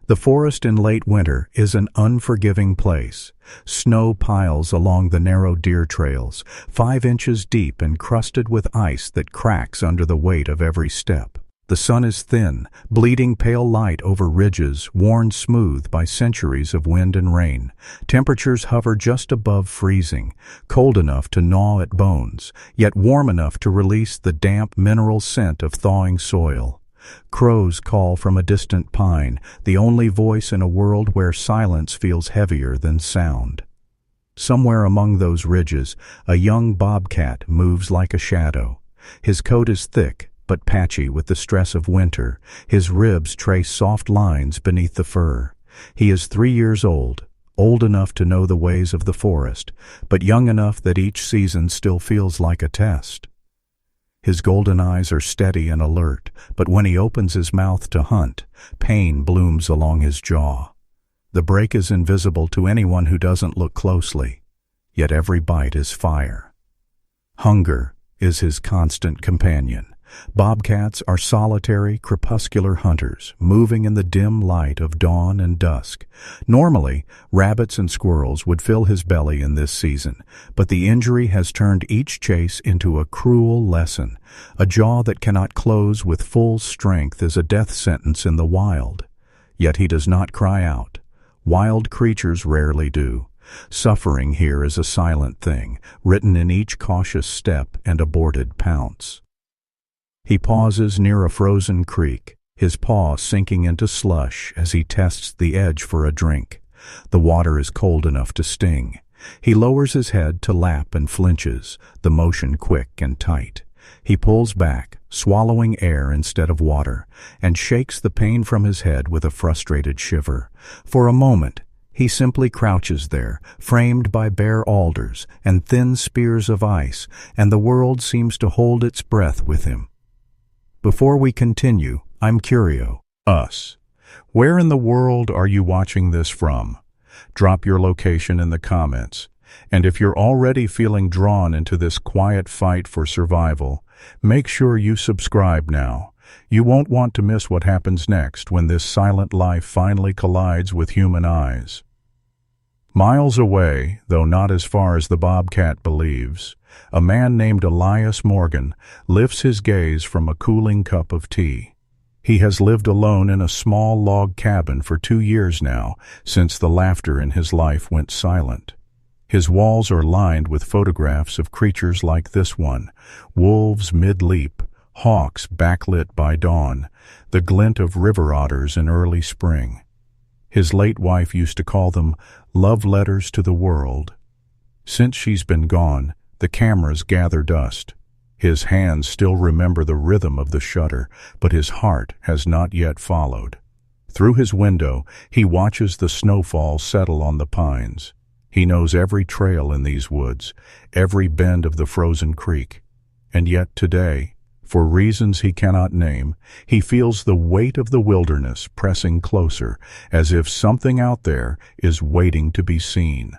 The forest in late winter is an unforgiving place. Snow piles along the narrow deer trails, 5 inches deep and crusted with ice that cracks under the weight of every step. The sun is thin, bleeding pale light over ridges worn smooth by centuries of wind and rain. Temperatures hover just above freezing, cold enough to gnaw at bones, yet warm enough to release the damp mineral scent of thawing soil. Crows call from a distant pine, the only voice in a world where silence feels heavier than sound. Somewhere among those ridges, a young bobcat moves like a shadow. His coat is thick, but patchy with the stress of winter. His ribs trace soft lines beneath the fur. He is 3 years old enough to know the ways of the forest, but young enough that each season still feels like a test. His golden eyes are steady and alert, but when he opens his mouth to hunt, pain blooms along his jaw. The break is invisible to anyone who doesn't look closely, yet every bite is fire. Hunger is his constant companion. Bobcats are solitary, crepuscular hunters, moving in the dim light of dawn and dusk. Normally, rabbits and squirrels would fill his belly in this season, but the injury has turned each chase into a cruel lesson. A jaw that cannot close with full strength is a death sentence in the wild. Yet he does not cry out. Wild creatures rarely do. Suffering here is a silent thing, written in each cautious step and aborted pounce. He pauses near a frozen creek, his paw sinking into slush as he tests the edge for a drink. The water is cold enough to sting. He lowers his head to lap and flinches, the motion quick and tight. He pulls back, swallowing air instead of water, and shakes the pain from his head with a frustrated shiver. For a moment, he simply crouches there, framed by bare alders and thin spears of ice, and the world seems to hold its breath with him. Before we continue, I'm curious. Where in the world are you watching this from? Drop your location in the comments. And if you're already feeling drawn into this quiet fight for survival, make sure you subscribe now. You won't want to miss what happens next when this silent life finally collides with human eyes. Miles away, though not as far as the bobcat believes, a man named Elias Morgan lifts his gaze from a cooling cup of tea. He has lived alone in a small log cabin for 2 years now, since the laughter in his life went silent. His walls are lined with photographs of creatures like this one, wolves mid-leap, hawks backlit by dawn, the glint of river otters in early spring. His late wife used to call them love letters to the world. Since she's been gone, the cameras gather dust. His hands still remember the rhythm of the shutter, but his heart has not yet followed. Through his window, he watches the snowfall settle on the pines. He knows every trail in these woods, every bend of the frozen creek. And yet today, for reasons he cannot name, he feels the weight of the wilderness pressing closer, as if something out there is waiting to be seen.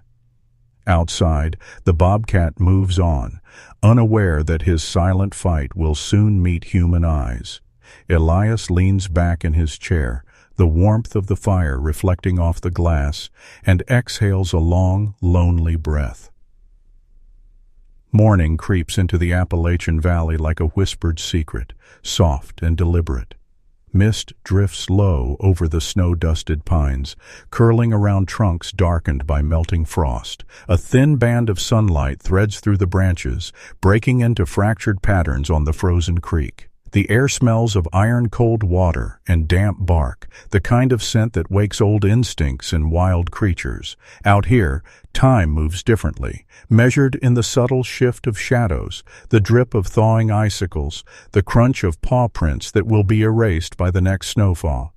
Outside, the bobcat moves on, unaware that his silent fight will soon meet human eyes. Elias leans back in his chair, the warmth of the fire reflecting off the glass, and exhales a long, lonely breath. Morning creeps into the Appalachian Valley like a whispered secret, soft and deliberate. Mist drifts low over the snow-dusted pines, curling around trunks darkened by melting frost. A thin band of sunlight threads through the branches, breaking into fractured patterns on the frozen creek. The air smells of iron-cold water and damp bark, the kind of scent that wakes old instincts in wild creatures. Out here, time moves differently, measured in the subtle shift of shadows, the drip of thawing icicles, the crunch of paw prints that will be erased by the next snowfall.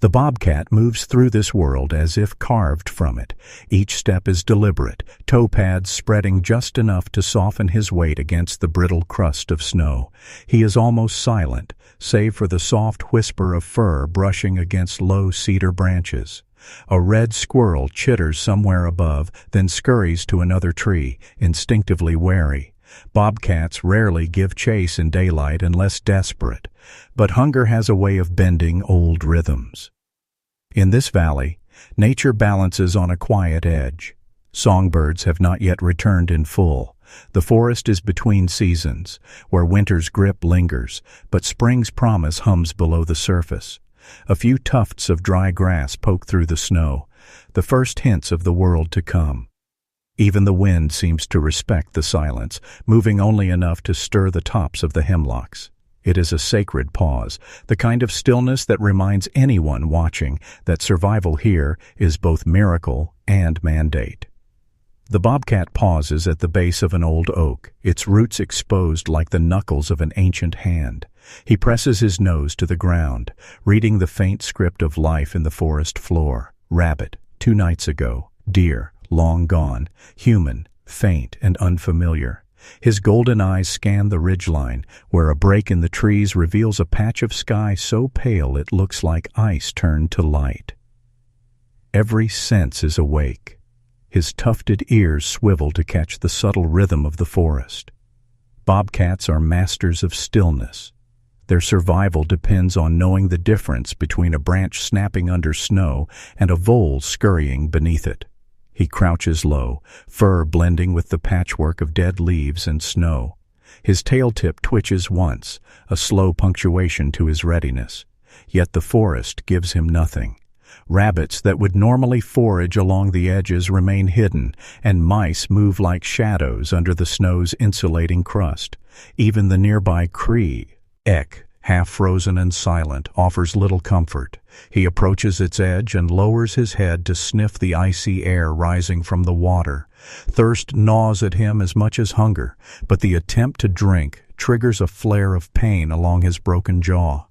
The bobcat moves through this world as if carved from it. Each step is deliberate, toe pads spreading just enough to soften his weight against the brittle crust of snow. He is almost silent, save for the soft whisper of fur brushing against low cedar branches. A red squirrel chitters somewhere above, then scurries to another tree, instinctively wary. Bobcats rarely give chase in daylight unless desperate, but hunger has a way of bending old rhythms. In this valley, nature balances on a quiet edge. Songbirds have not yet returned in full. The forest is between seasons, where winter's grip lingers, but spring's promise hums below the surface. A few tufts of dry grass poke through the snow, the first hints of the world to come. Even the wind seems to respect the silence, moving only enough to stir the tops of the hemlocks. It is a sacred pause, the kind of stillness that reminds anyone watching that survival here is both miracle and mandate. The bobcat pauses at the base of an old oak, its roots exposed like the knuckles of an ancient hand. He presses his nose to the ground, reading the faint script of life in the forest floor. Rabbit, 2 nights ago. Deer, long gone. Human, faint and unfamiliar. His golden eyes scan the ridgeline, where a break in the trees reveals a patch of sky so pale it looks like ice turned to light. Every sense is awake. His tufted ears swivel to catch the subtle rhythm of the forest. Bobcats are masters of stillness. Their survival depends on knowing the difference between a branch snapping under snow and a vole scurrying beneath it. He crouches low, fur blending with the patchwork of dead leaves and snow. His tail tip twitches once, a slow punctuation to his readiness. Yet the forest gives him nothing. Rabbits that would normally forage along the edges remain hidden, and mice move like shadows under the snow's insulating crust. Even the nearby Cree, Ek, half-frozen and silent, offers little comfort. He approaches its edge and lowers his head to sniff the icy air rising from the water. Thirst gnaws at him as much as hunger, but the attempt to drink triggers a flare of pain along his broken jaw.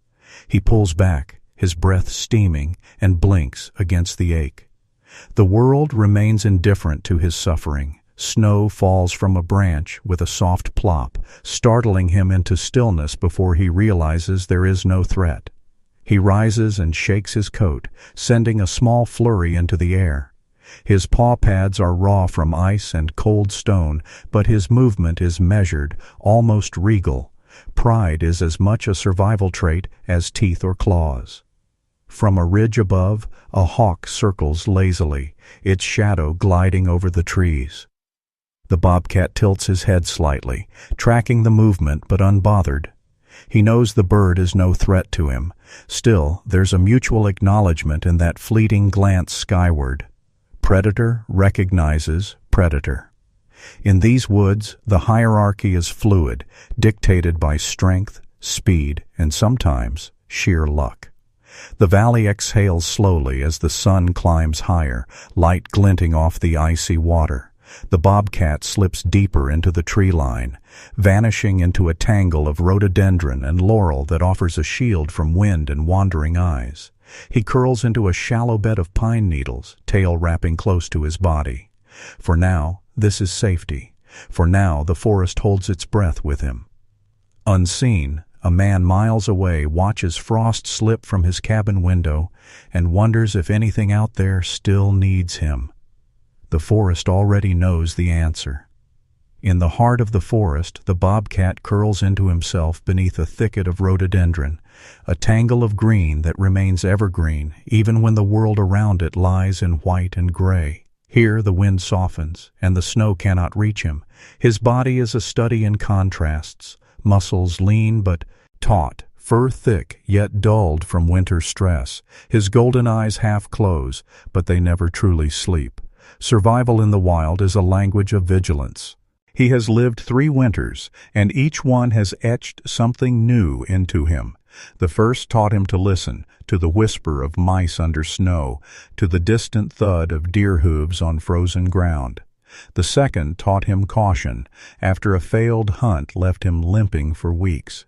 He pulls back, his breath steaming, and blinks against the ache. The world remains indifferent to his suffering. Snow falls from a branch with a soft plop, startling him into stillness before he realizes there is no threat. He rises and shakes his coat, sending a small flurry into the air. His paw pads are raw from ice and cold stone, but his movement is measured, almost regal. Pride is as much a survival trait as teeth or claws. From a ridge above, a hawk circles lazily, its shadow gliding over the trees. The bobcat tilts his head slightly, tracking the movement but unbothered. He knows the bird is no threat to him. Still, there's a mutual acknowledgement in that fleeting glance skyward. Predator recognizes predator. In these woods, the hierarchy is fluid, dictated by strength, speed, and sometimes sheer luck. The valley exhales slowly as the sun climbs higher, light glinting off the icy water. The bobcat slips deeper into the tree line, vanishing into a tangle of rhododendron and laurel that offers a shield from wind and wandering eyes. He curls into a shallow bed of pine needles, tail wrapping close to his body. For now, this is safety. For now, the forest holds its breath with him. Unseen, a man miles away watches frost slip from his cabin window and wonders if anything out there still needs him. The forest already knows the answer. In the heart of the forest, the bobcat curls into himself beneath a thicket of rhododendron, a tangle of green that remains evergreen even when the world around it lies in white and gray. Here the wind softens, and the snow cannot reach him. His body is a study in contrasts, muscles lean but taut, fur thick yet dulled from winter stress. His golden eyes half close, but they never truly sleep. Survival in the wild is a language of vigilance. He has lived 3 winters, and each one has etched something new into him. The first taught him to listen, to the whisper of mice under snow, to the distant thud of deer hooves on frozen ground. The second taught him caution, after a failed hunt left him limping for weeks.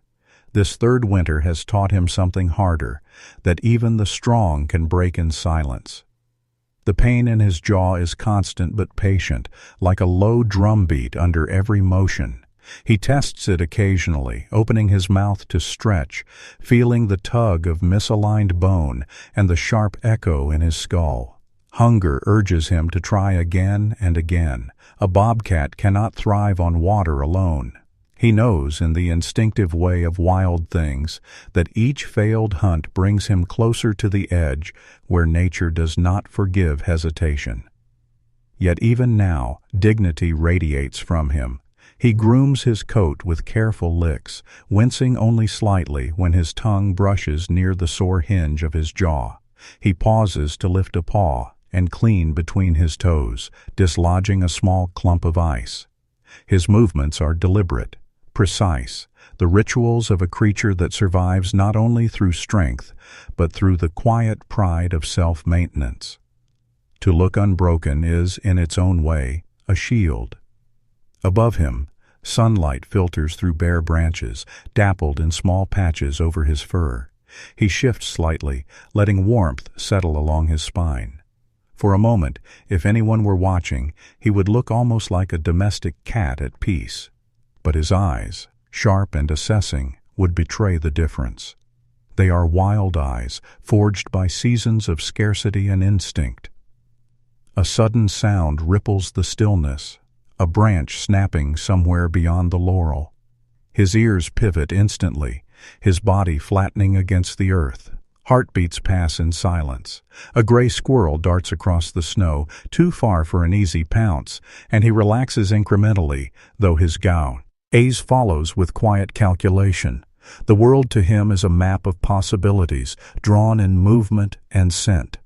This third winter has taught him something harder, that even the strong can break in silence. The pain in his jaw is constant but patient, like a low drumbeat under every motion. He tests it occasionally, opening his mouth to stretch, feeling the tug of misaligned bone and the sharp echo in his skull. Hunger urges him to try again and again. A bobcat cannot thrive on water alone. He knows, in the instinctive way of wild things, that each failed hunt brings him closer to the edge where nature does not forgive hesitation. Yet even now, dignity radiates from him. He grooms his coat with careful licks, wincing only slightly when his tongue brushes near the sore hinge of his jaw. He pauses to lift a paw and clean between his toes, dislodging a small clump of ice. His movements are deliberate, precise, the rituals of a creature that survives not only through strength, but through the quiet pride of self-maintenance. To look unbroken is, in its own way, a shield. Above him, sunlight filters through bare branches, dappled in small patches over his fur. He shifts slightly, letting warmth settle along his spine. For a moment, if anyone were watching, he would look almost like a domestic cat at peace. But his eyes, sharp and assessing, would betray the difference. They are wild eyes, forged by seasons of scarcity and instinct. A sudden sound ripples the stillness, a branch snapping somewhere beyond the laurel. His ears pivot instantly, his body flattening against the earth. Heartbeats pass in silence. A gray squirrel darts across the snow, too far for an easy pounce, and he relaxes incrementally, though his gaze follows with quiet calculation. The world to him is a map of possibilities, drawn in movement and scent.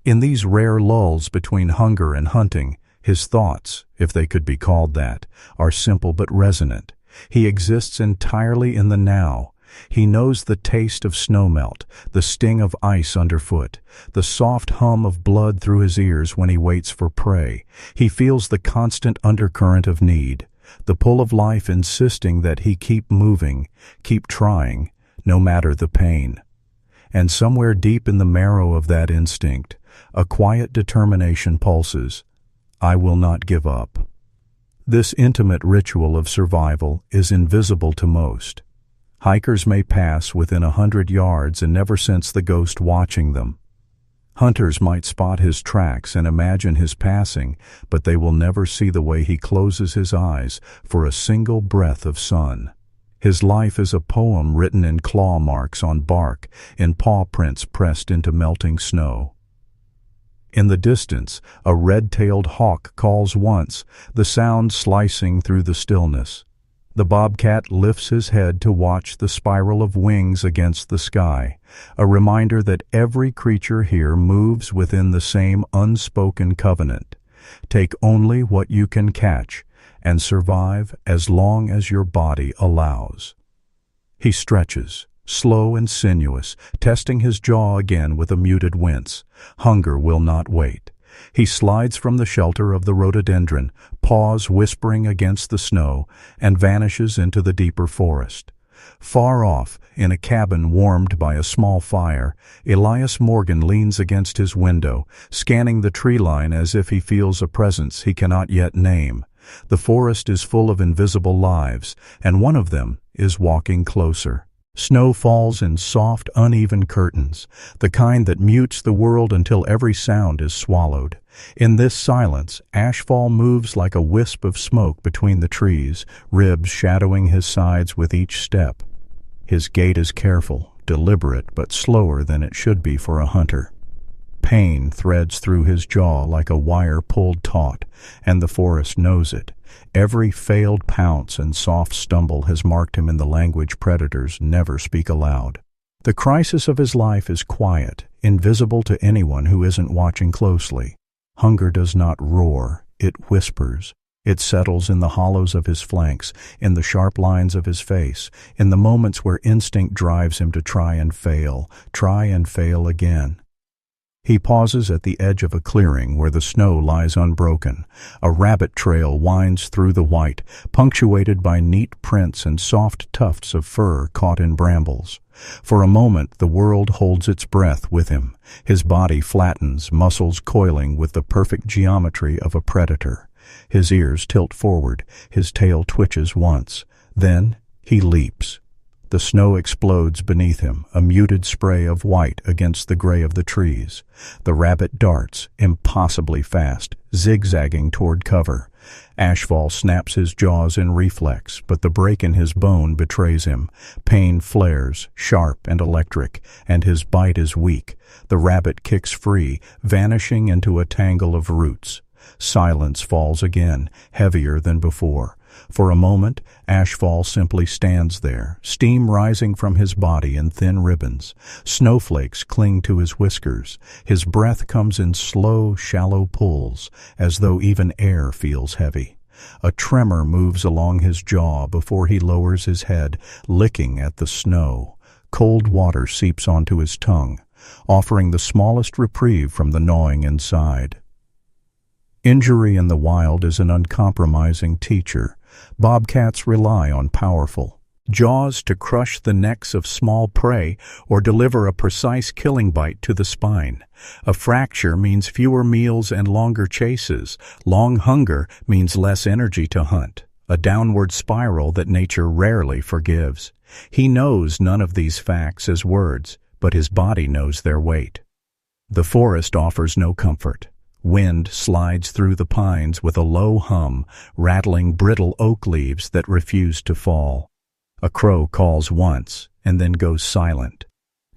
In these rare lulls between hunger and hunting, his thoughts, if they could be called that, are simple but resonant. He exists entirely in the now. He knows the taste of snowmelt, the sting of ice underfoot, the soft hum of blood through his ears when he waits for prey. He feels the constant undercurrent of need, the pull of life insisting that he keep moving, keep trying, no matter the pain. And somewhere deep in the marrow of that instinct, a quiet determination pulses. I will not give up. This intimate ritual of survival is invisible to most. Hikers may pass within 100 yards and never sense the ghost watching them. Hunters might spot his tracks and imagine his passing, but they will never see the way he closes his eyes for a single breath of sun. His life is a poem written in claw marks on bark, in paw prints pressed into melting snow. In the distance, a red-tailed hawk calls once, the sound slicing through the stillness. The bobcat lifts his head to watch the spiral of wings against the sky, a reminder that every creature here moves within the same unspoken covenant. Take only what you can catch, and survive as long as your body allows. He stretches, slow and sinuous, testing his jaw again with a muted wince. Hunger will not wait. He slides from the shelter of the rhododendron, paws whispering against the snow, and vanishes into the deeper forest. Far off, in a cabin warmed by a small fire, Elias Morgan leans against his window, scanning the tree line as if he feels a presence he cannot yet name. The forest is full of invisible lives, and one of them is walking closer. Snow falls in soft, uneven curtains, the kind that mutes the world until every sound is swallowed. In this silence, Ashfall moves like a wisp of smoke between the trees, ribs shadowing his sides with each step. His gait is careful, deliberate, but slower than it should be for a hunter. Pain threads through his jaw like a wire pulled taut, and the forest knows it. Every failed pounce and soft stumble has marked him in the language predators never speak aloud. The crisis of his life is quiet, invisible to anyone who isn't watching closely. Hunger does not roar, it whispers. It settles in the hollows of his flanks, in the sharp lines of his face, in the moments where instinct drives him to try and fail again. He pauses at the edge of a clearing where the snow lies unbroken. A rabbit trail winds through the white, punctuated by neat prints and soft tufts of fur caught in brambles. For a moment the world holds its breath with him. His body flattens, muscles coiling with the perfect geometry of a predator. His ears tilt forward, his tail twitches once. Then he leaps. The snow explodes beneath him, a muted spray of white against the gray of the trees. The rabbit darts, impossibly fast, zigzagging toward cover. Ashfall snaps his jaws in reflex, but the break in his bone betrays him. Pain flares, sharp and electric, and his bite is weak. The rabbit kicks free, vanishing into a tangle of roots. Silence falls again, heavier than before. For a moment, Ashfall simply stands there, steam rising from his body in thin ribbons. Snowflakes cling to his whiskers. His breath comes in slow, shallow pulls, as though even air feels heavy. A tremor moves along his jaw before he lowers his head, licking at the snow. Cold water seeps onto his tongue, offering the smallest reprieve from the gnawing inside. Injury in the wild is an uncompromising teacher. Bobcats rely on powerful jaws to crush the necks of small prey or deliver a precise killing bite to the spine. A fracture means fewer meals and longer chases. Long hunger means less energy to hunt, a downward spiral that nature rarely forgives. He knows none of these facts as words, but his body knows their weight. The forest offers no comfort. Wind slides through the pines with a low hum, rattling brittle oak leaves that refuse to fall. A crow calls once and then goes silent.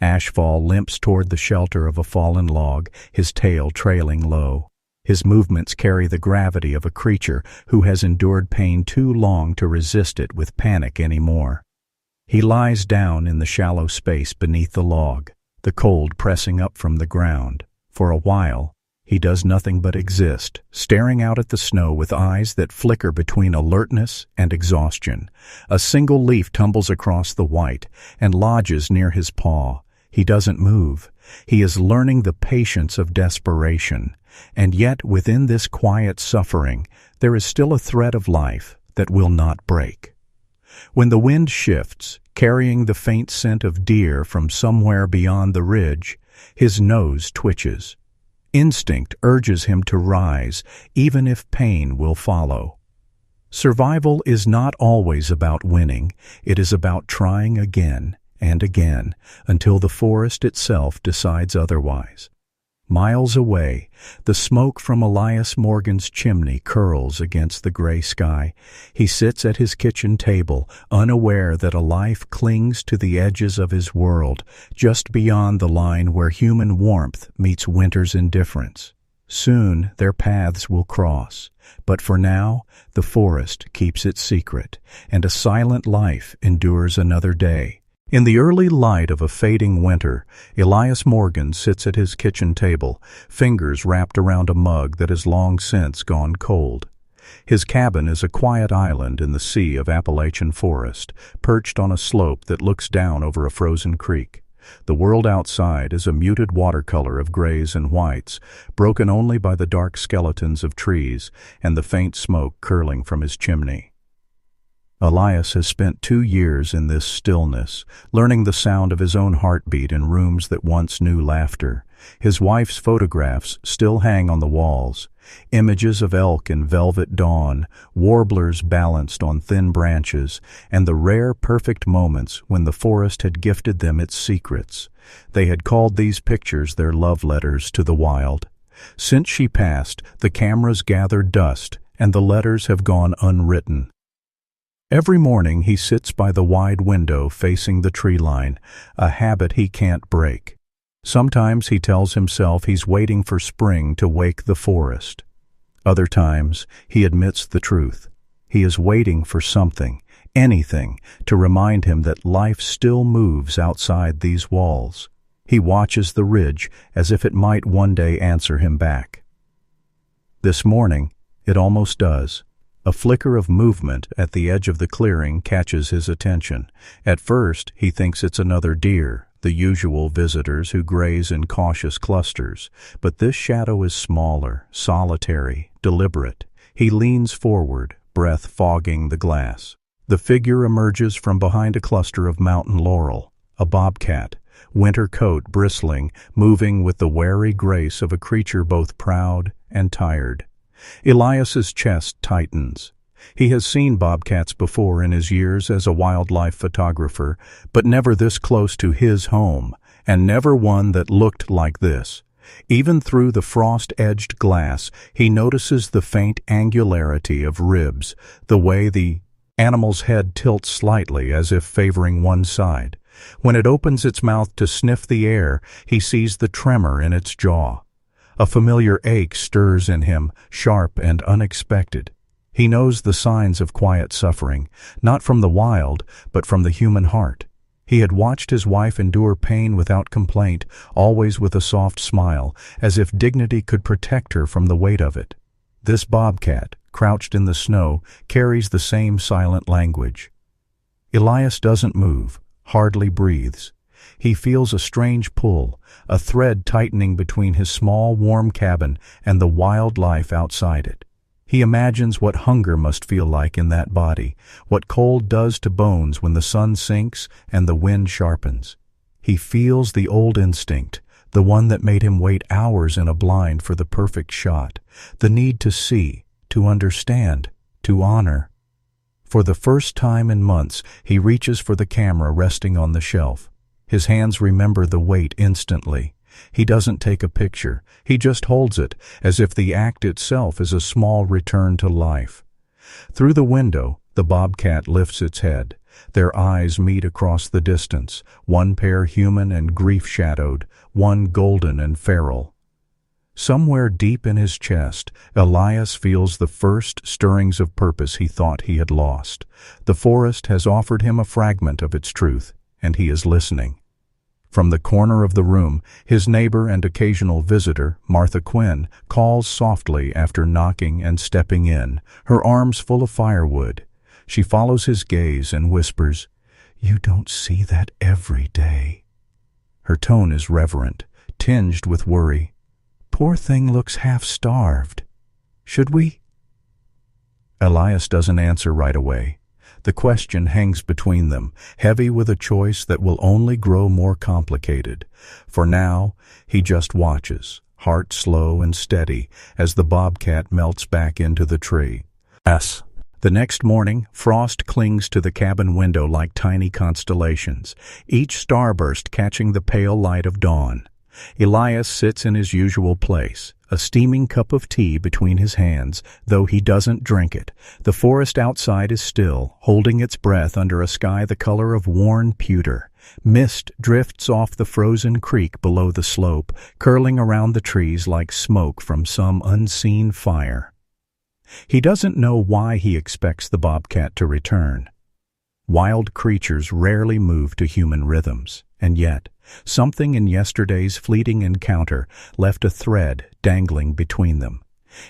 Ashfall limps toward the shelter of a fallen log, his tail trailing low. His movements carry the gravity of a creature who has endured pain too long to resist it with panic anymore. He lies down in the shallow space beneath the log, the cold pressing up from the ground. For a while, he does nothing but exist, staring out at the snow with eyes that flicker between alertness and exhaustion. A single leaf tumbles across the white and lodges near his paw. He doesn't move. He is learning the patience of desperation. And yet, within this quiet suffering, there is still a thread of life that will not break. When the wind shifts, carrying the faint scent of deer from somewhere beyond the ridge, his nose twitches. Instinct urges him to rise, even if pain will follow. Survival is not always about winning. It is about trying again and again until the forest itself decides otherwise. Miles away, the smoke from Elias Morgan's chimney curls against the gray sky. He sits at his kitchen table, unaware that a life clings to the edges of his world, just beyond the line where human warmth meets winter's indifference. Soon their paths will cross, but for now the forest keeps its secret, and a silent life endures another day. In the early light of a fading winter, Elias Morgan sits at his kitchen table, fingers wrapped around a mug that has long since gone cold. His cabin is a quiet island in the sea of Appalachian forest, perched on a slope that looks down over a frozen creek. The world outside is a muted watercolor of grays and whites, broken only by the dark skeletons of trees and the faint smoke curling from his chimney. Elias has spent 2 years in this stillness, learning the sound of his own heartbeat in rooms that once knew laughter. His wife's photographs still hang on the walls, images of elk in velvet dawn, warblers balanced on thin branches, and the rare perfect moments when the forest had gifted them its secrets. They had called these pictures their love letters to the wild. Since she passed, the cameras gathered dust, and the letters have gone unwritten. Every morning he sits by the wide window facing the tree line, a habit he can't break. Sometimes he tells himself he's waiting for spring to wake the forest. Other times he admits the truth. He is waiting for something, anything, to remind him that life still moves outside these walls. He watches the ridge as if it might one day answer him back. This morning, it almost does. A flicker of movement at the edge of the clearing catches his attention. At first, he thinks it's another deer, the usual visitors who graze in cautious clusters. But this shadow is smaller, solitary, deliberate. He leans forward, breath fogging the glass. The figure emerges from behind a cluster of mountain laurel, a bobcat, winter coat bristling, moving with the wary grace of a creature both proud and tired. Elias's chest tightens. He has seen bobcats before in his years as a wildlife photographer, but never this close to his home, and never one that looked like this. Even through the frost-edged glass, he notices the faint angularity of ribs, the way the animal's head tilts slightly as if favoring one side. When it opens its mouth to sniff the air, he sees the tremor in its jaw. A familiar ache stirs in him, sharp and unexpected. He knows the signs of quiet suffering, not from the wild, but from the human heart. He had watched his wife endure pain without complaint, always with a soft smile, as if dignity could protect her from the weight of it. This bobcat, crouched in the snow, carries the same silent language. Elias doesn't move, hardly breathes. He feels a strange pull, a thread tightening between his small, warm cabin and the wild life outside it. He imagines what hunger must feel like in that body, what cold does to bones when the sun sinks and the wind sharpens. He feels the old instinct, the one that made him wait hours in a blind for the perfect shot, the need to see, to understand, to honor. For the first time in months, he reaches for the camera resting on the shelf. His hands remember the weight instantly. He doesn't take a picture. He just holds it, as if the act itself is a small return to life. Through the window, the bobcat lifts its head. Their eyes meet across the distance, one pair human and grief-shadowed, one golden and feral. Somewhere deep in his chest, Elias feels the first stirrings of purpose he thought he had lost. The forest has offered him a fragment of its truth, and he is listening. From the corner of the room, his neighbor and occasional visitor, Martha Quinn, calls softly after knocking and stepping in, her arms full of firewood. She follows his gaze and whispers, "You don't see that every day." Her tone is reverent, tinged with worry. "Poor thing looks half-starved. Should we?" Elias doesn't answer right away. The question hangs between them, heavy with a choice that will only grow more complicated. For now, he just watches, heart slow and steady, as the bobcat melts back into the tree. Yes. The next morning, frost clings to the cabin window like tiny constellations, each starburst catching the pale light of dawn. Elias sits in his usual place, a steaming cup of tea between his hands, though he doesn't drink it. The forest outside is still, holding its breath under a sky the color of worn pewter. Mist drifts off the frozen creek below the slope, curling around the trees like smoke from some unseen fire. He doesn't know why he expects the bobcat to return. Wild creatures rarely move to human rhythms, and yet, something in yesterday's fleeting encounter left a thread dangling between them.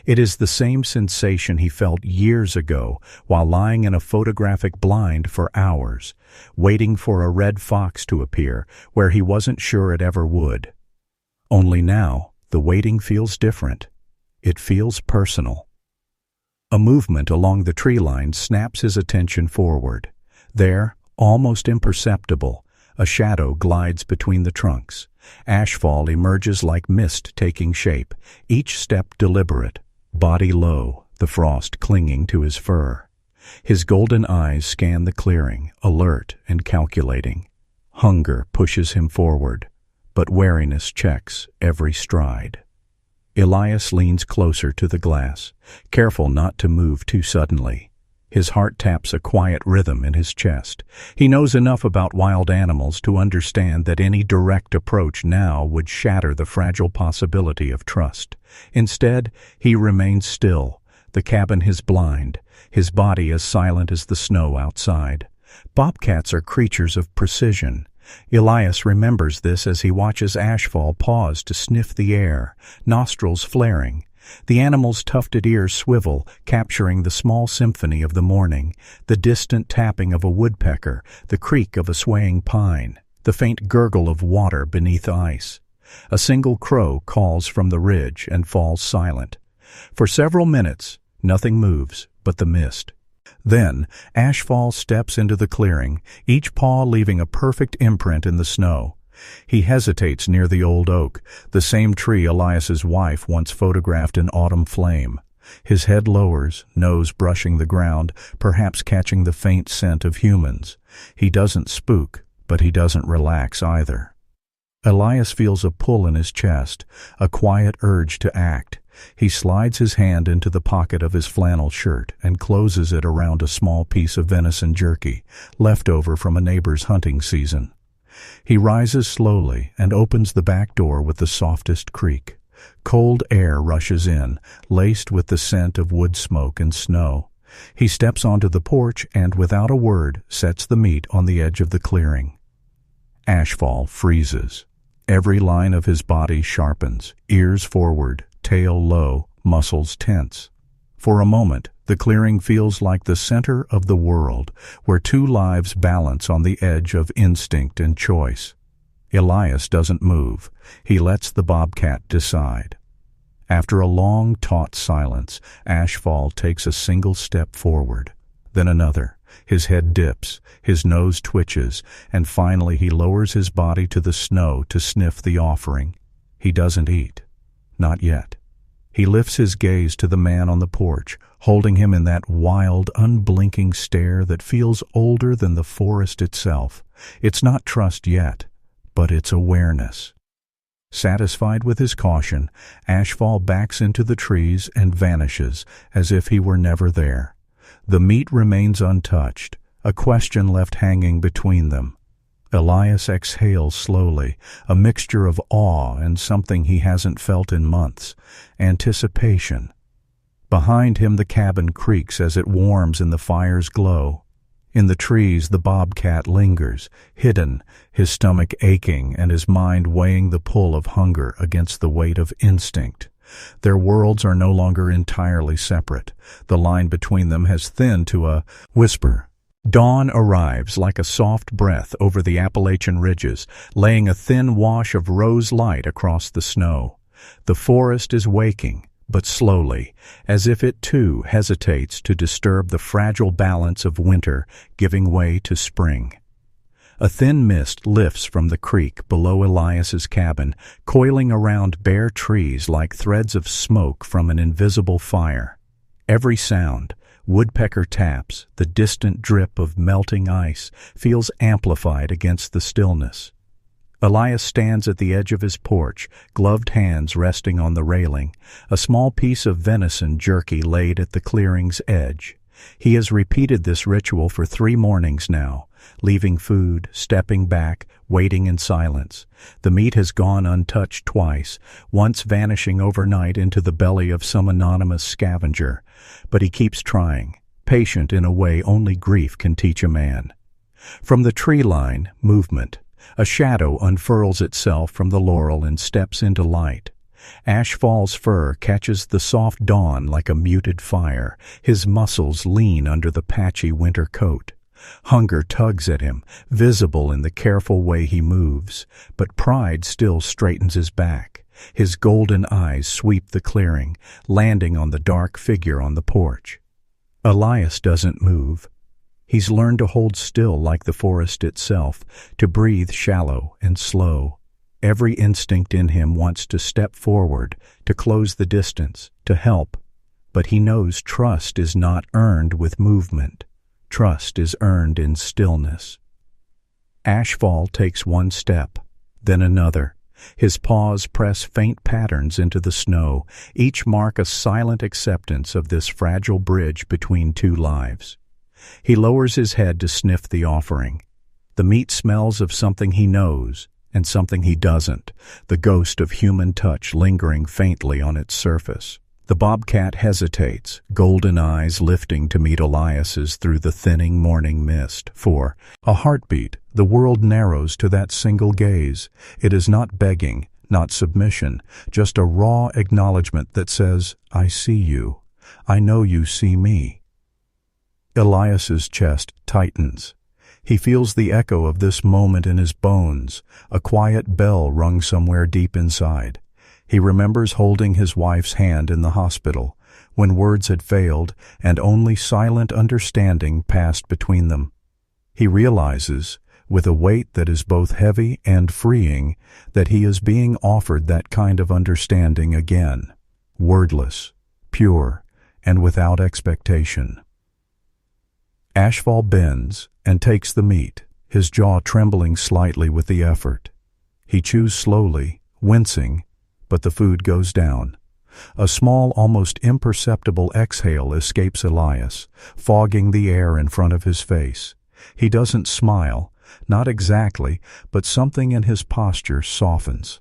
It is the same sensation he felt years ago while lying in a photographic blind for hours, waiting for a red fox to appear where he wasn't sure it ever would. Only now, the waiting feels different. It feels personal. A movement along the tree line snaps his attention forward. There, almost imperceptible, a shadow glides between the trunks. Ashfall emerges like mist taking shape, each step deliberate, body low, the frost clinging to his fur. His golden eyes scan the clearing, alert and calculating. Hunger pushes him forward, but wariness checks every stride. Elias leans closer to the glass, careful not to move too suddenly. His heart taps a quiet rhythm in his chest. He knows enough about wild animals to understand that any direct approach now would shatter the fragile possibility of trust. Instead, he remains still, the cabin his blind, his body as silent as the snow outside. Bobcats are creatures of precision. Elias remembers this as he watches Ashfall pause to sniff the air, nostrils flaring. The animal's tufted ears swivel, capturing the small symphony of the morning, the distant tapping of a woodpecker, the creak of a swaying pine, the faint gurgle of water beneath ice. A single crow calls from the ridge and falls silent. For several minutes, nothing moves but the mist. Then, Ashfall steps into the clearing, each paw leaving a perfect imprint in the snow. He hesitates near the old oak, the same tree Elias's wife once photographed in autumn flame. His head lowers, nose brushing the ground, perhaps catching the faint scent of humans. He doesn't spook, but he doesn't relax either. Elias feels a pull in his chest, a quiet urge to act. He slides his hand into the pocket of his flannel shirt and closes it around a small piece of venison jerky, left over from a neighbor's hunting season. He rises slowly and opens the back door with the softest creak. Cold air rushes in, laced with the scent of wood smoke and snow. He steps onto the porch and, without a word, sets the meat on the edge of the clearing. Ashfall freezes. Every line of his body sharpens, ears forward, tail low, muscles tense. For a moment, the clearing feels like the center of the world, where two lives balance on the edge of instinct and choice. Elias doesn't move. He lets the Bobcat decide. After a long, taut silence, Ashfall takes a single step forward, then another. His head dips, his nose twitches, and finally he lowers his body to the snow to sniff the offering. He doesn't eat. Not yet. He lifts his gaze to the man on the porch, holding him in that wild, unblinking stare that feels older than the forest itself. It's not trust yet, but it's awareness. Satisfied with his caution, Ashfall backs into the trees and vanishes as if he were never there. The meat remains untouched, a question left hanging between them. Elias exhales slowly, a mixture of awe and something he hasn't felt in months, anticipation. Behind him the cabin creaks as it warms in the fire's glow. In the trees the Bobcat lingers, hidden, his stomach aching and his mind weighing the pull of hunger against the weight of instinct. Their worlds are no longer entirely separate. The line between them has thinned to a whisper. Dawn arrives like a soft breath over the Appalachian ridges, laying a thin wash of rose light across the snow. The forest is waking, but slowly, as if it too hesitates to disturb the fragile balance of winter giving way to spring. A thin mist lifts from the creek below Elias's cabin, coiling around bare trees like threads of smoke from an invisible fire. Every sound, woodpecker taps, the distant drip of melting ice, feels amplified against the stillness. Elias stands at the edge of his porch, gloved hands resting on the railing, a small piece of venison jerky laid at the clearing's edge. He has repeated this ritual for 3 mornings now, leaving food, stepping back, waiting in silence. The meat has gone untouched twice, once vanishing overnight into the belly of some anonymous scavenger. But he keeps trying, patient in a way only grief can teach a man. From the tree line, movement. A shadow unfurls itself from the laurel and steps into light. Ashfall's fur catches the soft dawn like a muted fire. His muscles lean under the patchy winter coat. Hunger tugs at him, visible in the careful way he moves, but pride still straightens his back. His golden eyes sweep the clearing, landing on the dark figure on the porch. Elias doesn't move. He's learned to hold still like the forest itself, to breathe shallow and slow. Every instinct in him wants to step forward, to close the distance, to help. But he knows trust is not earned with movement. Trust is earned in stillness. Ashfall takes one step, then another. His paws press faint patterns into the snow, each mark a silent acceptance of this fragile bridge between two lives. He lowers his head to sniff the offering. The meat smells of something he knows and something he doesn't, the ghost of human touch lingering faintly on its surface. The Bobcat hesitates, golden eyes lifting to meet Elias's through the thinning morning mist. For a heartbeat, the world narrows to that single gaze. It is not begging, not submission, just a raw acknowledgement that says, "I see you. I know you see me." Elias's chest tightens. He feels the echo of this moment in his bones, a quiet bell rung somewhere deep inside. He remembers holding his wife's hand in the hospital, when words had failed and only silent understanding passed between them. He realizes, with a weight that is both heavy and freeing, that he is being offered that kind of understanding again, wordless, pure, and without expectation. Ashfall bends and takes the meat, his jaw trembling slightly with the effort. He chews slowly, wincing, but the food goes down. A small, almost imperceptible exhale escapes Elias, fogging the air in front of his face. He doesn't smile, not exactly, but something in his posture softens.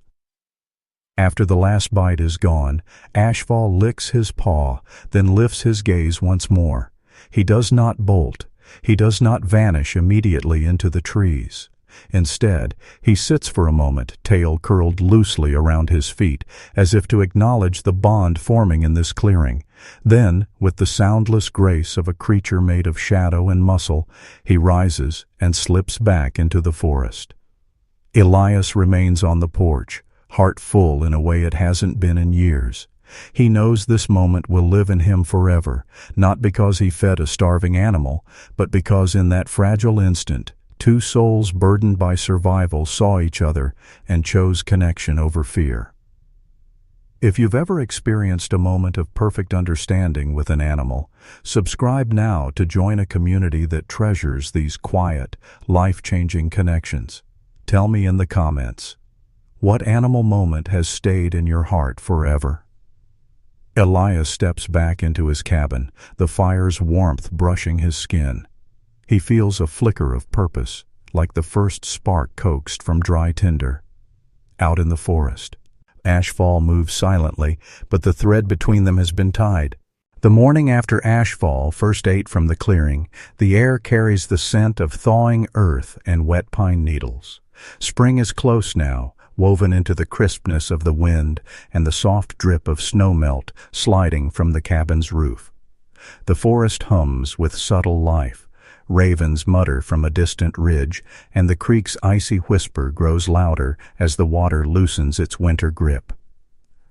After the last bite is gone, Ashfall licks his paw, then lifts his gaze once more. He does not bolt. He does not vanish immediately into the trees. Instead, he sits for a moment, tail curled loosely around his feet, as if to acknowledge the bond forming in this clearing. Then, with the soundless grace of a creature made of shadow and muscle, he rises and slips back into the forest. Elias remains on the porch, heart full in a way it hasn't been in years. He knows this moment will live in him forever, not because he fed a starving animal, but because in that fragile instant, two souls burdened by survival saw each other and chose connection over fear. If you've ever experienced a moment of perfect understanding with an animal, subscribe now to join a community that treasures these quiet, life-changing connections. Tell me in the comments, what animal moment has stayed in your heart forever? Elias steps back into his cabin, the fire's warmth brushing his skin. He feels a flicker of purpose, like the first spark coaxed from dry tinder. Out in the forest, Ashfall moves silently, but the thread between them has been tied. The morning after Ashfall first ate from the clearing, the air carries the scent of thawing earth and wet pine needles. Spring is close now, woven into the crispness of the wind and the soft drip of snowmelt sliding from the cabin's roof. The forest hums with subtle life. Ravens mutter from a distant ridge, and the creek's icy whisper grows louder as the water loosens its winter grip.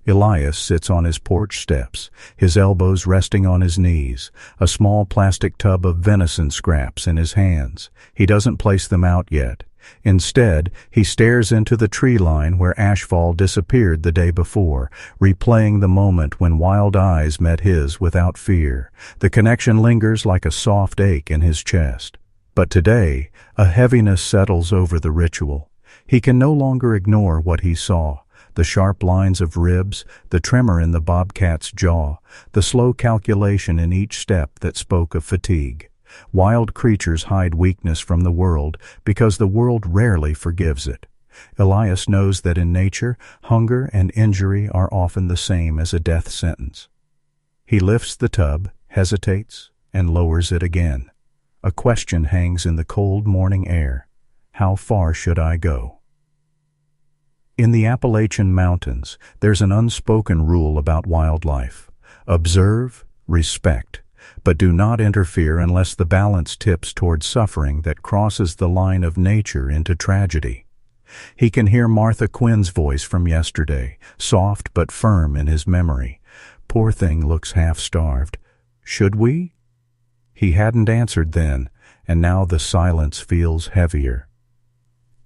Elias sits on his porch steps, his elbows resting on his knees, a small plastic tub of venison scraps in his hands. He doesn't place them out yet. Instead, he stares into the tree line where Ashfall disappeared the day before, replaying the moment when wild eyes met his without fear. The connection lingers like a soft ache in his chest. But today, a heaviness settles over the ritual. He can no longer ignore what he saw. The sharp lines of ribs, the tremor in the bobcat's jaw, the slow calculation in each step that spoke of fatigue. Wild creatures hide weakness from the world because the world rarely forgives it. Elias knows that in nature, hunger and injury are often the same as a death sentence. He lifts the tub, hesitates, and lowers it again. A question hangs in the cold morning air. How far should I go? In the Appalachian Mountains, there's an unspoken rule about wildlife. Observe, respect, but do not interfere unless the balance tips toward suffering that crosses the line of nature into tragedy. He can hear Martha Quinn's voice from yesterday, soft but firm in his memory. Poor thing looks half-starved. Should we? He hadn't answered then, and now the silence feels heavier.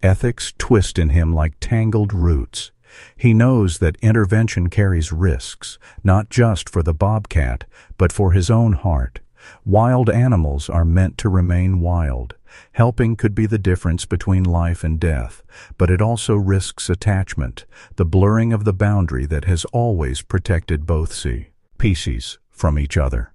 Ethics twist in him like tangled roots. He knows that intervention carries risks, not just for the bobcat, but for his own heart. Wild animals are meant to remain wild. Helping could be the difference between life and death, but it also risks attachment, the blurring of the boundary that has always protected both species from each other.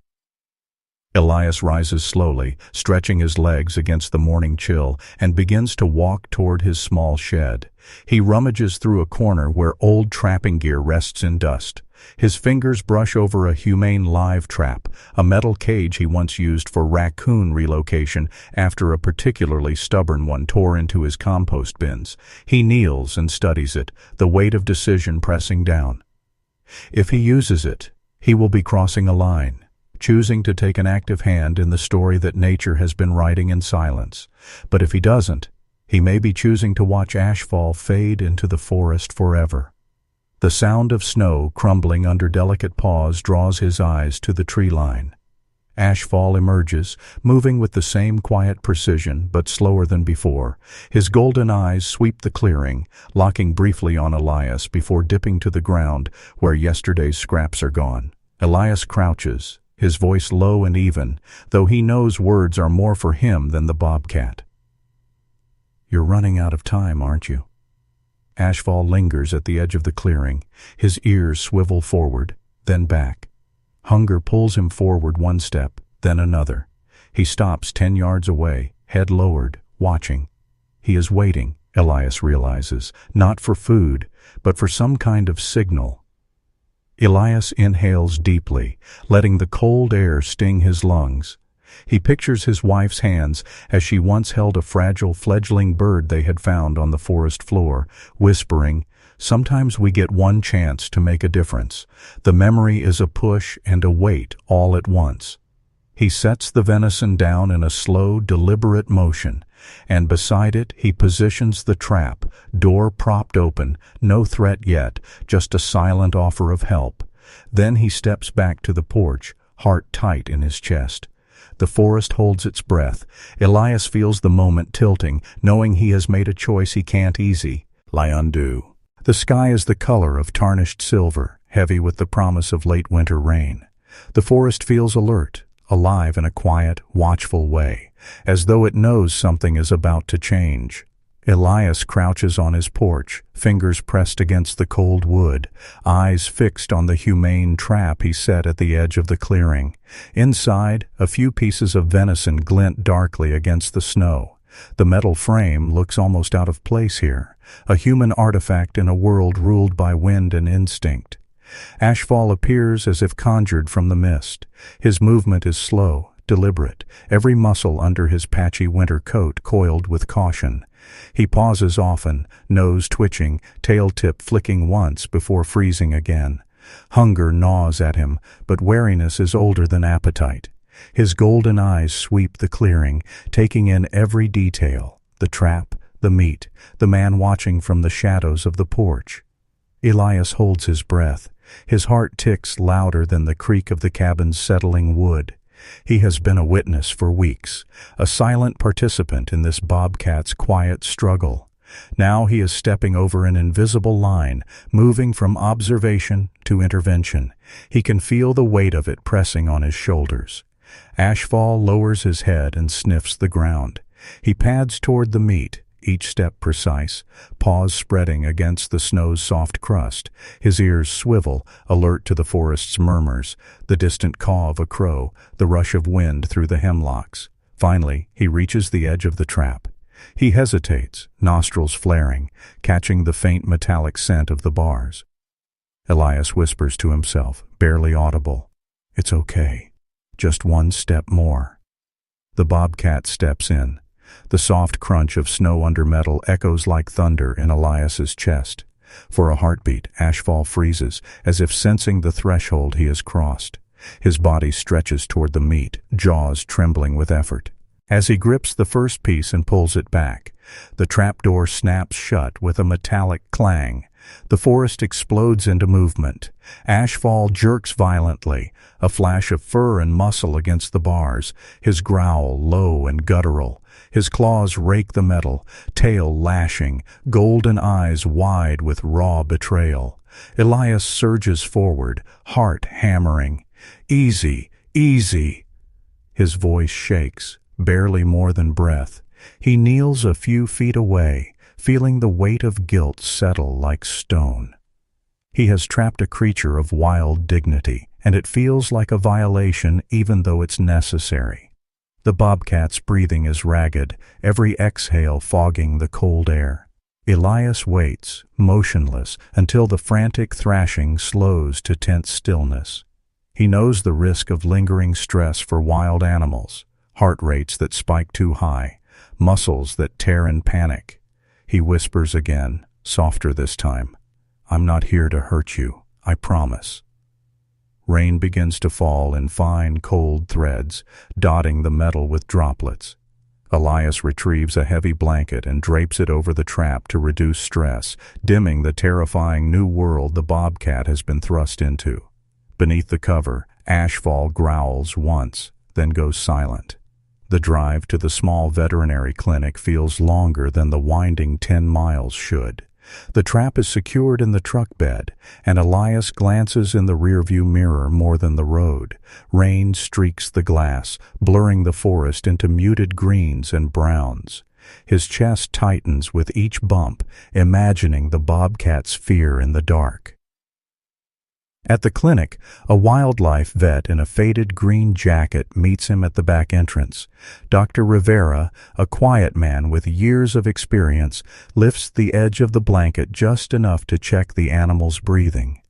Elias rises slowly, stretching his legs against the morning chill, and begins to walk toward his small shed. He rummages through a corner where old trapping gear rests in dust. His fingers brush over a humane live trap, a metal cage he once used for raccoon relocation after a particularly stubborn one tore into his compost bins. He kneels and studies it, the weight of decision pressing down. If he uses it, he will be crossing a line, choosing to take an active hand in the story that nature has been writing in silence. But if he doesn't, he may be choosing to watch Ashfall fade into the forest forever. The sound of snow crumbling under delicate paws draws his eyes to the tree line. Ashfall emerges, moving with the same quiet precision, but slower than before. His golden eyes sweep the clearing, locking briefly on Elias before dipping to the ground where yesterday's scraps are gone. Elias crouches, his voice low and even, though he knows words are more for him than the bobcat. "You're running out of time, aren't you?" Ashfall lingers at the edge of the clearing. His ears swivel forward, then back. Hunger pulls him forward one step, then another. He stops 10 yards away, head lowered, watching. He is waiting, Elias realizes, not for food, but for some kind of signal. Elias inhales deeply, letting the cold air sting his lungs. He pictures his wife's hands as she once held a fragile fledgling bird they had found on the forest floor, whispering, "Sometimes we get one chance to make a difference. The memory is a push and a weight all at once." He sets the venison down in a slow, deliberate motion, and beside it he positions the trap, door propped open, no threat yet, just a silent offer of help. Then he steps back to the porch, heart tight in his chest. The forest holds its breath. Elias feels the moment tilting, knowing he has made a choice he can't lie undo. The sky is the color of tarnished silver, heavy with the promise of late winter rain. The forest feels alert, alive in a quiet, watchful way, as though it knows something is about to change. Elias crouches on his porch, fingers pressed against the cold wood, eyes fixed on the humane trap he set at the edge of the clearing. Inside, a few pieces of venison glint darkly against the snow. The metal frame looks almost out of place here, a human artifact in a world ruled by wind and instinct. Ashfall appears as if conjured from the mist. His movement is slow, deliberate, every muscle under his patchy winter coat coiled with caution. He pauses often, nose twitching, tail tip flicking once before freezing again. Hunger gnaws at him, but wariness is older than appetite. His golden eyes sweep the clearing, taking in every detail: the trap, the meat, the man watching from the shadows of the porch. Elias holds his breath. His heart ticks louder than the creak of the cabin's settling wood. He has been a witness for weeks, a silent participant in this bobcat's quiet struggle. Now he is stepping over an invisible line, moving from observation to intervention. He can feel the weight of it pressing on his shoulders. Ashfall lowers his head and sniffs the ground. He pads toward the meat, each step precise, paws spreading against the snow's soft crust. His ears swivel, alert to the forest's murmurs, the distant caw of a crow, the rush of wind through the hemlocks. Finally, he reaches the edge of the trap. He hesitates, nostrils flaring, catching the faint metallic scent of the bars. Elias whispers to himself, barely audible, "It's okay. Just one step more." The bobcat steps in. The soft crunch of snow under metal echoes like thunder in Elias's chest. For a heartbeat, Ashfall freezes, as if sensing the threshold he has crossed. His body stretches toward the meat, jaws trembling with effort. As he grips the first piece and pulls it back, the trapdoor snaps shut with a metallic clang. The forest explodes into movement. Ashfall jerks violently, a flash of fur and muscle against the bars, his growl low and guttural. His claws rake the metal, tail lashing, golden eyes wide with raw betrayal. Elias surges forward, heart hammering. "Easy, easy." His voice shakes, barely more than breath. He kneels a few feet away, feeling the weight of guilt settle like stone. He has trapped a creature of wild dignity, and it feels like a violation even though it's necessary. The bobcat's breathing is ragged, every exhale fogging the cold air. Elias waits, motionless, until the frantic thrashing slows to tense stillness. He knows the risk of lingering stress for wild animals, heart rates that spike too high, muscles that tear in panic. He whispers again, softer this time, "I'm not here to hurt you, I promise." Rain begins to fall in fine, cold threads, dotting the metal with droplets. Elias retrieves a heavy blanket and drapes it over the trap to reduce stress, dimming the terrifying new world the bobcat has been thrust into. Beneath the cover, Ashfall growls once, then goes silent. The drive to the small veterinary clinic feels longer than the winding 10 miles should. The trap is secured in the truck bed, and Elias glances in the rearview mirror more than the road. Rain streaks the glass, blurring the forest into muted greens and browns. His chest tightens with each bump, imagining the bobcat's fear in the dark. At the clinic, a wildlife vet in a faded green jacket meets him at the back entrance. Dr. Rivera, a quiet man with years of experience, lifts the edge of the blanket just enough to check the animal's breathing.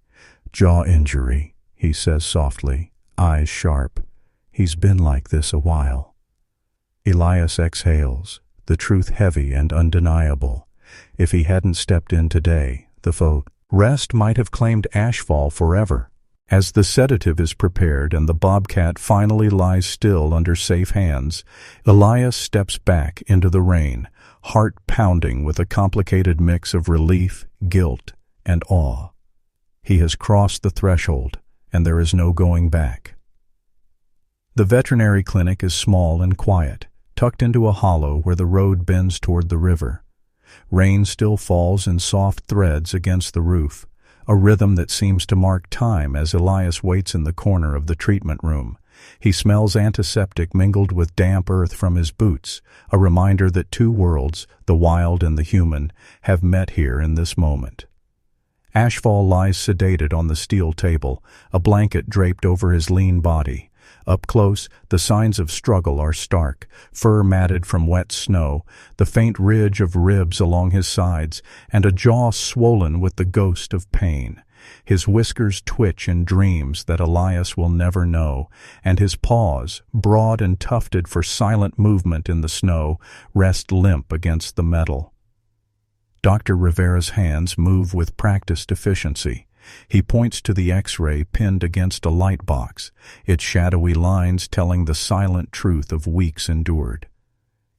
"Jaw injury," he says softly, eyes sharp. "He's been like this a while." Elias exhales, the truth heavy and undeniable. If he hadn't stepped in today, the rest might have claimed Ashfall forever. As the sedative is prepared and the bobcat finally lies still under safe hands, Elias steps back into the rain, heart pounding with a complicated mix of relief, guilt, and awe. He has crossed the threshold, and there is no going back. The veterinary clinic is small and quiet, tucked into a hollow where the road bends toward the river. Rain still falls in soft threads against the roof, a rhythm that seems to mark time as Elias waits in the corner of the treatment room. He smells antiseptic mingled with damp earth from his boots, a reminder that two worlds, the wild and the human, have met here in this moment. Ashfall lies sedated on the steel table, a blanket draped over his lean body. Up close, the signs of struggle are stark, fur matted from wet snow, the faint ridge of ribs along his sides, and a jaw swollen with the ghost of pain. His whiskers twitch in dreams that Elias will never know, and his paws, broad and tufted for silent movement in the snow, rest limp against the metal. Dr. Rivera's hands move with practiced efficiency. He points to the X-ray pinned against a light box, its shadowy lines telling the silent truth of weeks endured.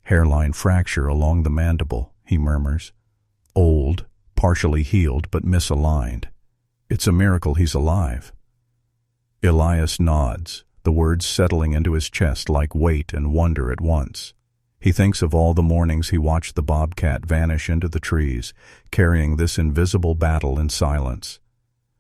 "Hairline fracture along the mandible," he murmurs. "Old, partially healed but misaligned. It's a miracle he's alive." Elias nods, the words settling into his chest like weight and wonder at once. He thinks of all the mornings he watched the bobcat vanish into the trees, carrying this invisible battle in silence.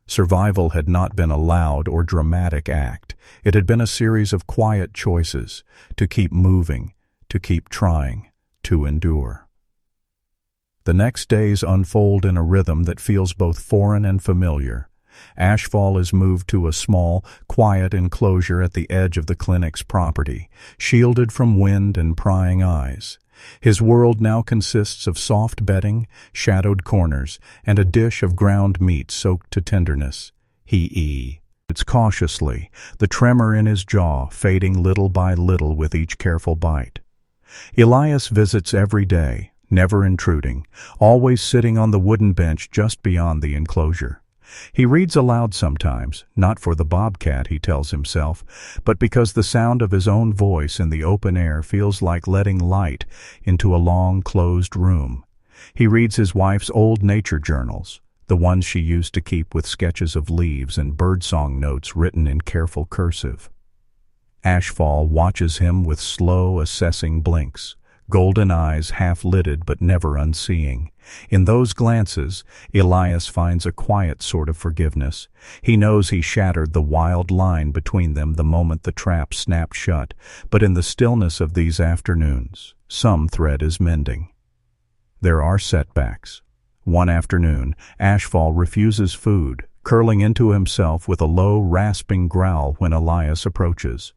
Survival had not been a loud or dramatic act. It had been a series of quiet choices, to keep moving, to keep trying, to endure. The next days unfold in a rhythm that feels both foreign and familiar. Ashfall is moved to a small, quiet enclosure at the edge of the clinic's property, shielded from wind and prying eyes. His world now consists of soft bedding, shadowed corners, and a dish of ground meat soaked to tenderness. He eats cautiously, the tremor in his jaw fading little by little with each careful bite. Elias visits every day, never intruding, always sitting on the wooden bench just beyond the enclosure. He reads aloud sometimes, not for the bobcat, he tells himself, but because the sound of his own voice in the open air feels like letting light into a long, closed room. He reads his wife's old nature journals, the ones she used to keep with sketches of leaves and birdsong notes written in careful cursive. Ashfall watches him with slow, assessing blinks, golden eyes half-lidded but never unseeing. In those glances, Elias finds a quiet sort of forgiveness. He knows he shattered the wild line between them the moment the trap snapped shut, but in the stillness of these afternoons, some thread is mending. There are setbacks. One afternoon, Ashfall refuses food, curling into himself with a low, rasping growl when Elias approaches.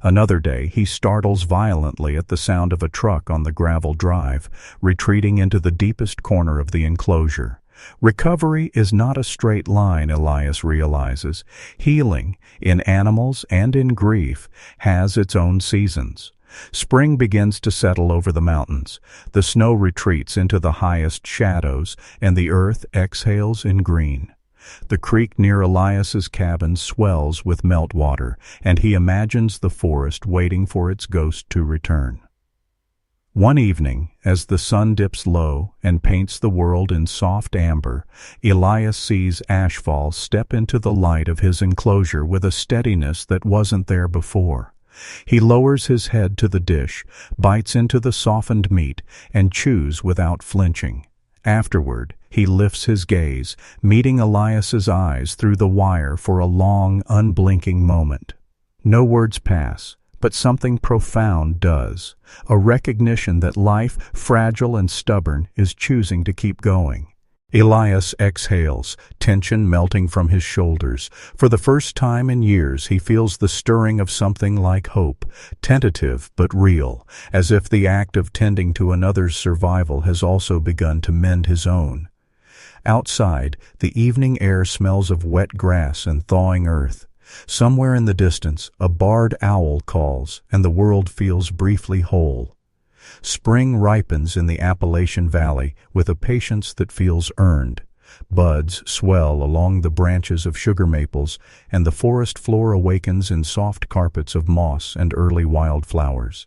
Another day, he startles violently at the sound of a truck on the gravel drive, retreating into the deepest corner of the enclosure. Recovery is not a straight line, Elias realizes. Healing, in animals and in grief, has its own seasons. Spring begins to settle over the mountains. The snow retreats into the highest shadows, and the earth exhales in green. The creek near Elias's cabin swells with meltwater, and he imagines the forest waiting for its ghost to return. One evening, as the sun dips low and paints the world in soft amber, Elias sees Ashfall step into the light of his enclosure with a steadiness that wasn't there before. He lowers his head to the dish, bites into the softened meat, and chews without flinching. Afterward, he lifts his gaze, meeting Elias's eyes through the wire for a long, unblinking moment. No words pass, but something profound does. A recognition that life, fragile and stubborn, is choosing to keep going. Elias exhales, tension melting from his shoulders. For the first time in years, he feels the stirring of something like hope, tentative but real, as if the act of tending to another's survival has also begun to mend his own. Outside, the evening air smells of wet grass and thawing earth. Somewhere in the distance, a barred owl calls, and the world feels briefly whole. Spring ripens in the Appalachian Valley with a patience that feels earned. Buds swell along the branches of sugar maples, and the forest floor awakens in soft carpets of moss and early wildflowers.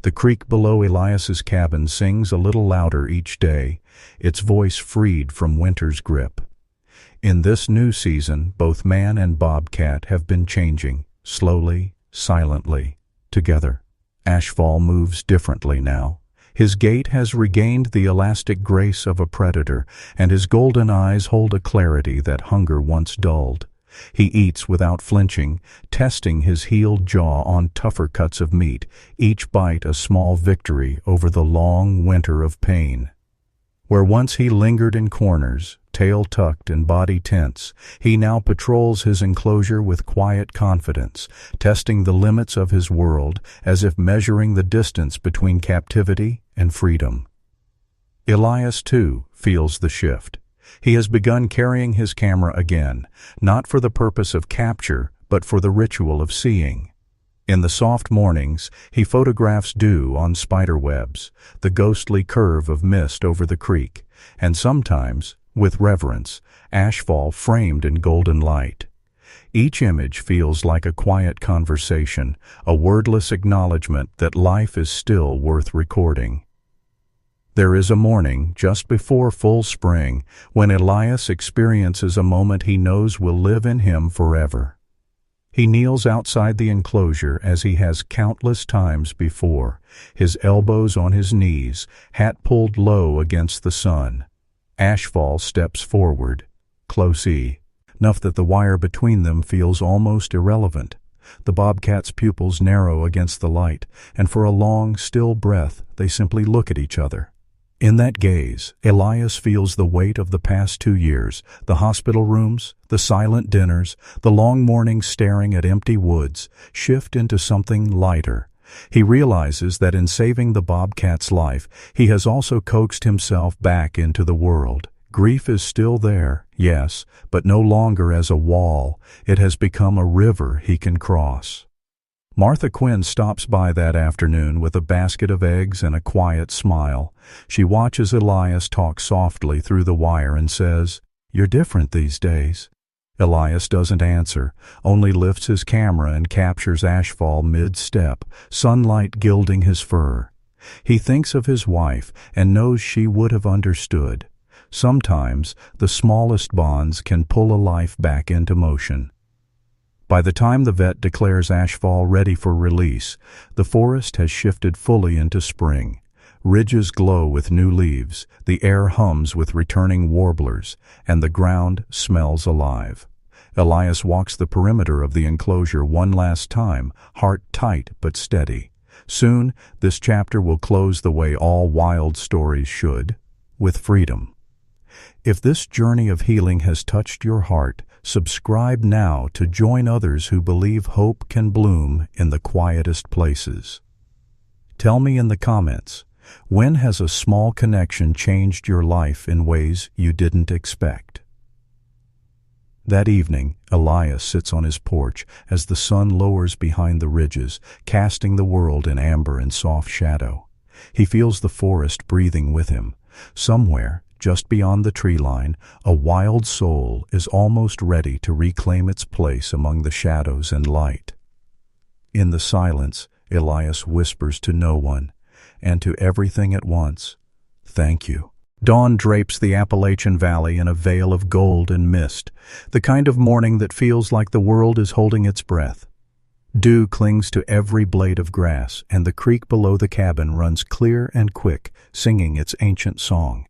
The creek below Elias's cabin sings a little louder each day, its voice freed from winter's grip. In this new season, both man and Bobcat have been changing, slowly, silently, together. Ashfall moves differently now. His gait has regained the elastic grace of a predator, and his golden eyes hold a clarity that hunger once dulled. He eats without flinching, testing his healed jaw on tougher cuts of meat, each bite a small victory over the long winter of pain. Where once he lingered in corners, tail tucked and body tense, he now patrols his enclosure with quiet confidence, testing the limits of his world as if measuring the distance between captivity and freedom. Elias, too, feels the shift. He has begun carrying his camera again, not for the purpose of capture, but for the ritual of seeing. In the soft mornings, he photographs dew on spider webs, the ghostly curve of mist over the creek, and sometimes, with reverence, ashfall framed in golden light. Each image feels like a quiet conversation, a wordless acknowledgement that life is still worth recording. There is a morning, just before full spring, when Elias experiences a moment he knows will live in him forever. He kneels outside the enclosure as he has countless times before, his elbows on his knees, hat pulled low against the sun. Ashfall steps forward, close enough that the wire between them feels almost irrelevant. The bobcat's pupils narrow against the light, and for a long, still breath they simply look at each other. In that gaze, Elias feels the weight of the past 2 years, the hospital rooms, the silent dinners, the long mornings staring at empty woods, shift into something lighter. He realizes that in saving the bobcat's life, he has also coaxed himself back into the world. Grief is still there, yes, but no longer as a wall. It has become a river he can cross. Martha Quinn stops by that afternoon with a basket of eggs and a quiet smile. She watches Elias talk softly through the wire and says, "You're different these days." Elias doesn't answer, only lifts his camera and captures ashfall mid-step, sunlight gilding his fur. He thinks of his wife and knows she would have understood. Sometimes the smallest bonds can pull a life back into motion. By the time the vet declares ashfall ready for release, the forest has shifted fully into spring. Ridges glow with new leaves, the air hums with returning warblers, and the ground smells alive. Elias walks the perimeter of the enclosure one last time, heart tight but steady. Soon, this chapter will close the way all wild stories should, with freedom. If this journey of healing has touched your heart, subscribe now to join others who believe hope can bloom in the quietest places. Tell me in the comments, when has a small connection changed your life in ways you didn't expect? That evening, Elias sits on his porch as the sun lowers behind the ridges, casting the world in amber and soft shadow. He feels the forest breathing with him. Somewhere, just beyond the tree line, a wild soul is almost ready to reclaim its place among the shadows and light. In the silence, Elias whispers to no one, and to everything at once, "Thank you." Dawn drapes the Appalachian Valley in a veil of gold and mist, the kind of morning that feels like the world is holding its breath. Dew clings to every blade of grass, and the creek below the cabin runs clear and quick, singing its ancient song.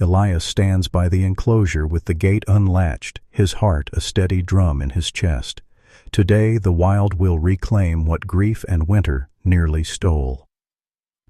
Elias stands by the enclosure with the gate unlatched, his heart a steady drum in his chest. Today the wild will reclaim what grief and winter nearly stole.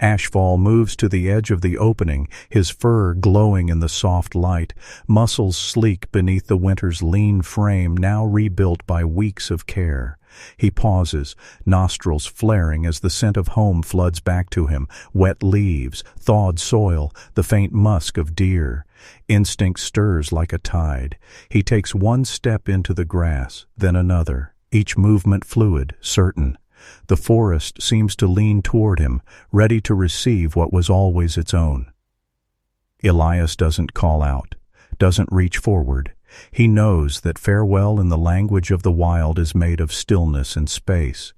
Ashfall moves to the edge of the opening, his fur glowing in the soft light, muscles sleek beneath the winter's lean frame now rebuilt by weeks of care. He pauses, nostrils flaring as the scent of home floods back to him, wet leaves, thawed soil, the faint musk of deer. Instinct stirs like a tide. He takes one step into the grass, then another, each movement fluid, certain. The forest seems to lean toward him, ready to receive what was always its own. Elias doesn't call out, doesn't reach forward. He knows that farewell in the language of the wild is made of stillness and space.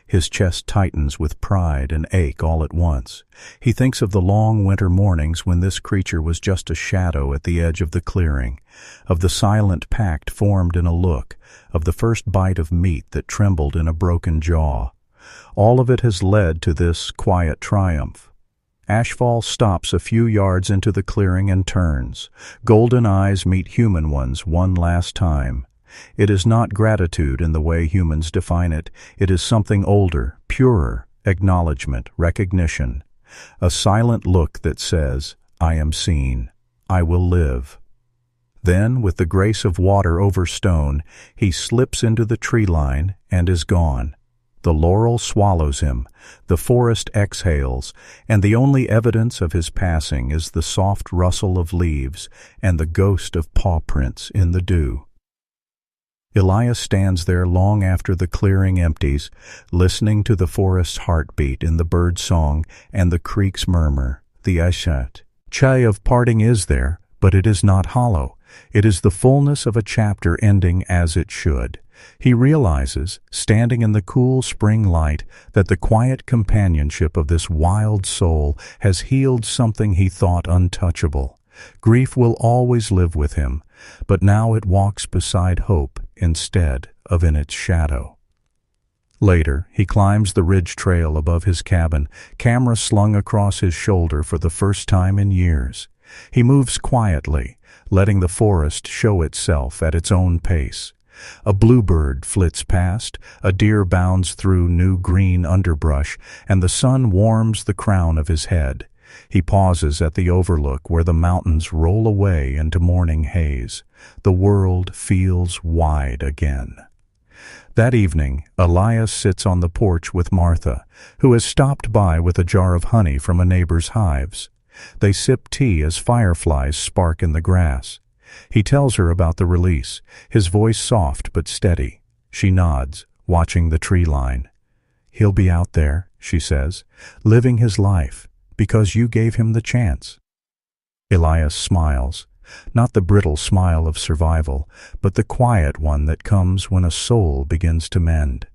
His chest tightens with pride and ache all at once. He thinks of the long winter mornings when this creature was just a shadow at the edge of the clearing, of the silent pact formed in a look, of the first bite of meat that trembled in a broken jaw. All of it has led to this quiet triumph. Ashfall stops a few yards into the clearing and turns. Golden eyes meet human ones one last time. It is not gratitude in the way humans define it. It is something older, purer, acknowledgement, recognition. A silent look that says, I am seen. I will live. Then, with the grace of water over stone, he slips into the tree line and is gone. The laurel swallows him, the forest exhales, and the only evidence of his passing is the soft rustle of leaves and the ghost of paw prints in the dew. Elias stands there long after the clearing empties, listening to the forest's heartbeat in the bird's song and the creek's murmur, the Eshat. Chai of parting is there, but it is not hollow. It is the fullness of a chapter ending as it should. He realizes, standing in the cool spring light, that the quiet companionship of this wild soul has healed something he thought untouchable. Grief will always live with him, but now it walks beside hope instead of in its shadow. Later, he climbs the ridge trail above his cabin, camera slung across his shoulder for the first time in years. He moves quietly, letting the forest show itself at its own pace. A bluebird flits past, a deer bounds through new green underbrush, and the sun warms the crown of his head. He pauses at the overlook where the mountains roll away into morning haze. The world feels wide again. That evening, Elias sits on the porch with Martha, who has stopped by with a jar of honey from a neighbor's hives. They sip tea as fireflies spark in the grass. He tells her about the release, his voice soft but steady. She nods, watching the tree line. He'll be out there, she says, living his life, because you gave him the chance. Elias smiles, not the brittle smile of survival, but the quiet one that comes when a soul begins to mend.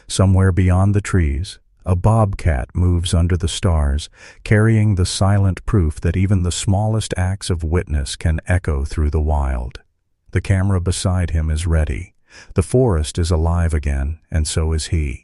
Somewhere beyond the trees, a bobcat moves under the stars, carrying the silent proof that even the smallest acts of witness can echo through the wild. The camera beside him is ready. The forest is alive again, and so is he.